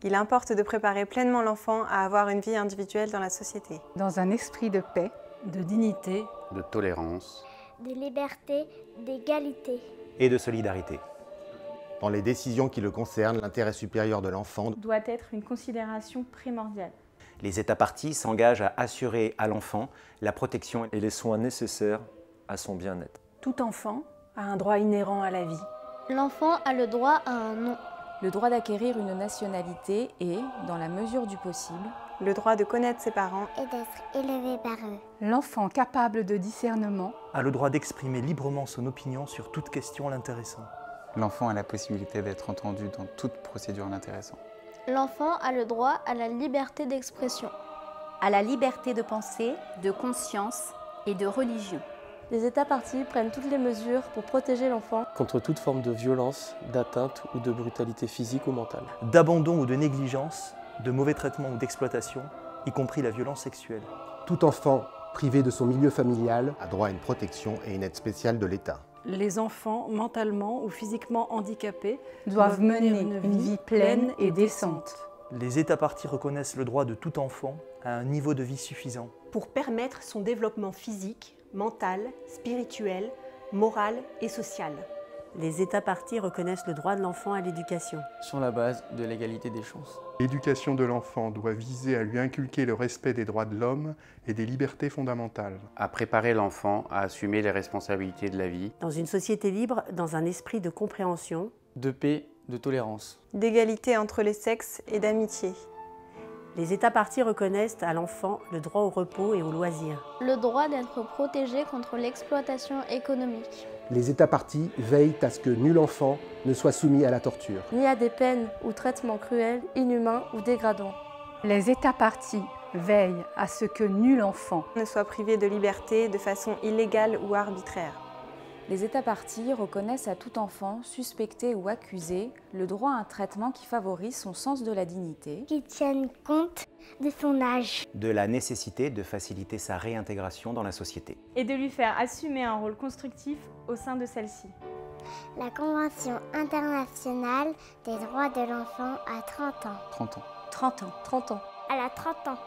Il importe de préparer pleinement l'enfant à avoir une vie individuelle dans la société. Dans un esprit de paix, de dignité, de tolérance, de liberté, d'égalité et de solidarité. Dans les décisions qui le concernent, l'intérêt supérieur de l'enfant doit être une considération primordiale. Les États parties s'engagent à assurer à l'enfant la protection et les soins nécessaires à son bien-être. Tout enfant a un droit inhérent à la vie. L'enfant a le droit à un nom. Le droit d'acquérir une nationalité et, dans la mesure du possible, le droit de connaître ses parents et d'être élevé par eux. L'enfant capable de discernement a le droit d'exprimer librement son opinion sur toute question l'intéressant. L'enfant a la possibilité d'être entendu dans toute procédure l'intéressant. L'enfant a le droit à la liberté d'expression. À la liberté de pensée, de conscience et de religion. Les États parties prennent toutes les mesures pour protéger l'enfant contre toute forme de violence, d'atteinte ou de brutalité physique ou mentale. D'abandon ou de négligence, de mauvais traitements ou d'exploitation, y compris la violence sexuelle. Tout enfant privé de son milieu familial a droit à une protection et une aide spéciale de l'État. Les enfants mentalement ou physiquement handicapés doivent mener une vie pleine et décente. Les États parties reconnaissent le droit de tout enfant à un niveau de vie suffisant pour permettre son développement physique, mental, spirituel, moral et social. Les États parties reconnaissent le droit de l'enfant à l'éducation. Sur la base de l'égalité des chances. L'éducation de l'enfant doit viser à lui inculquer le respect des droits de l'homme et des libertés fondamentales. À préparer l'enfant à assumer les responsabilités de la vie. Dans une société libre, dans un esprit de compréhension, de paix, de tolérance, d'égalité entre les sexes et d'amitié. Les États parties reconnaissent à l'enfant le droit au repos et au loisir. Le droit d'être protégé contre l'exploitation économique. Les États parties veillent à ce que nul enfant ne soit soumis à la torture. Ni à des peines ou traitements cruels, inhumains ou dégradants. Les États parties veillent à ce que nul enfant ne soit privé de liberté de façon illégale ou arbitraire. Les États parties reconnaissent à tout enfant, suspecté ou accusé, le droit à un traitement qui favorise son sens de la dignité, qui tienne compte de son âge, de la nécessité de faciliter sa réintégration dans la société et de lui faire assumer un rôle constructif au sein de celle-ci. La Convention internationale des droits de l'enfant a 30 ans. 30 ans. 30 ans. 30 ans. Elle a 30 ans.